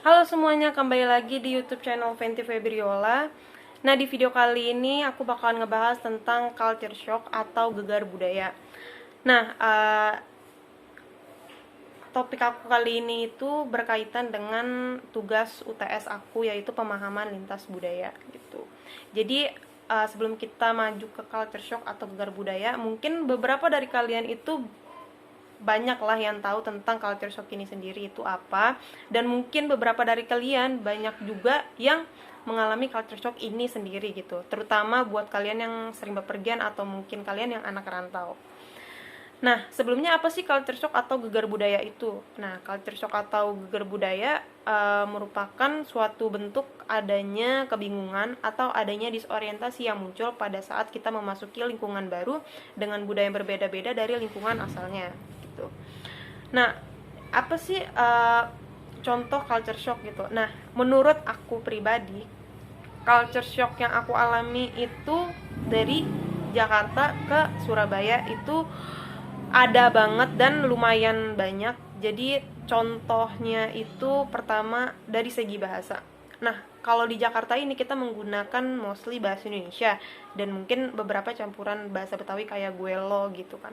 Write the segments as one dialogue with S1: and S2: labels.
S1: Halo semuanya, kembali lagi di YouTube channel Fenty Febriola. Nah, di video kali ini aku bakalan ngebahas tentang culture shock atau gegar budaya. Nah, topik aku kali ini itu berkaitan dengan tugas UTS aku, yaitu pemahaman lintas budaya gitu. Jadi sebelum kita maju ke culture shock atau gegar budaya, mungkin beberapa dari kalian itu banyak lah yang tahu tentang culture shock ini sendiri itu apa, dan mungkin beberapa dari kalian banyak juga yang mengalami culture shock ini sendiri gitu, terutama buat kalian yang sering bepergian atau mungkin kalian yang anak rantau. Nah, sebelumnya apa sih culture shock atau gegar budaya itu? Nah, culture shock atau gegar budaya merupakan suatu bentuk adanya kebingungan atau adanya disorientasi yang muncul pada saat kita memasuki lingkungan baru dengan budaya yang berbeda-beda dari lingkungan asalnya gitu. Nah, apa sih contoh culture shock gitu? Nah, menurut aku pribadi, culture shock yang aku alami itu dari Jakarta ke Surabaya itu ada banget dan lumayan banyak. Jadi contohnya itu pertama dari segi bahasa. Nah, kalau di Jakarta ini kita menggunakan mostly bahasa Indonesia dan mungkin beberapa campuran bahasa Betawi kayak gue lo gitu kan.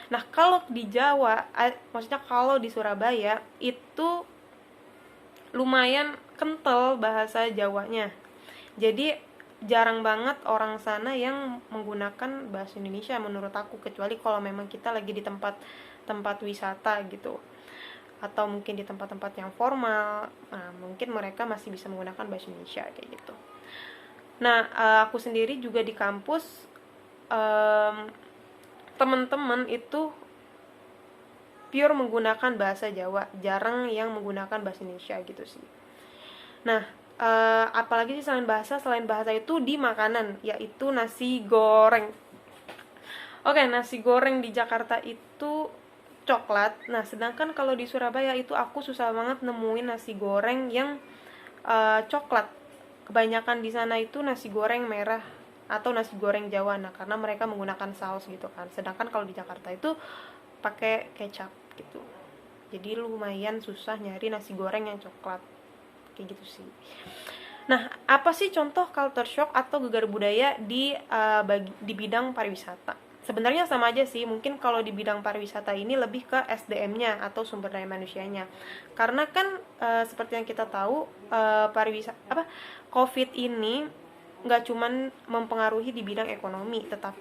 S1: Nah, kalau di Jawa, maksudnya kalau di Surabaya itu lumayan kental bahasa Jawanya. Jadi jarang banget orang sana yang menggunakan bahasa Indonesia menurut aku, kecuali kalau memang kita lagi di tempat wisata gitu, atau mungkin di tempat-tempat yang formal. Nah, mungkin mereka masih bisa menggunakan bahasa Indonesia kayak gitu. Nah, aku sendiri juga di kampus, teman-teman itu pure menggunakan bahasa Jawa, jarang yang menggunakan bahasa Indonesia gitu sih. Nah, apalagi sih selain bahasa itu di makanan, yaitu nasi goreng. Oke, nasi goreng di Jakarta itu coklat. Nah, sedangkan kalau di Surabaya itu aku susah banget nemuin nasi goreng yang coklat. Kebanyakan di sana itu nasi goreng merah atau nasi goreng Jawa. Nah, karena mereka menggunakan saus gitu kan. Sedangkan kalau di Jakarta itu pakai kecap gitu. Jadi lumayan susah nyari nasi goreng yang coklat. Kayak gitu sih. Nah, apa sih contoh culture shock atau gegar budaya di bidang pariwisata? Sebenarnya sama aja sih, mungkin kalau di bidang pariwisata ini lebih ke SDM-nya atau sumber daya manusianya. Karena kan seperti yang kita tahu, COVID ini nggak cuman mempengaruhi di bidang ekonomi, dan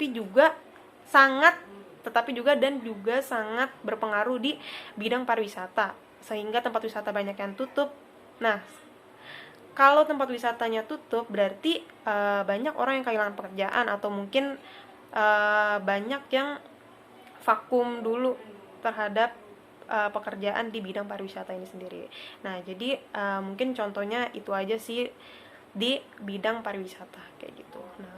S1: juga sangat berpengaruh di bidang pariwisata, sehingga tempat wisata banyak yang tutup. Nah, kalau tempat wisatanya tutup, berarti banyak orang yang kehilangan pekerjaan, atau mungkin banyak yang vakum dulu terhadap pekerjaan di bidang pariwisata ini sendiri. Nah, jadi mungkin contohnya itu aja sih di bidang pariwisata kayak gitu. Nah,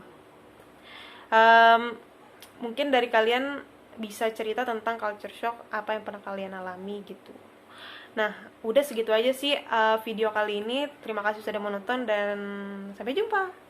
S1: mungkin dari kalian bisa cerita tentang culture shock apa yang pernah kalian alami gitu. Nah, udah segitu aja sih video kali ini. Terima kasih sudah menonton dan sampai jumpa.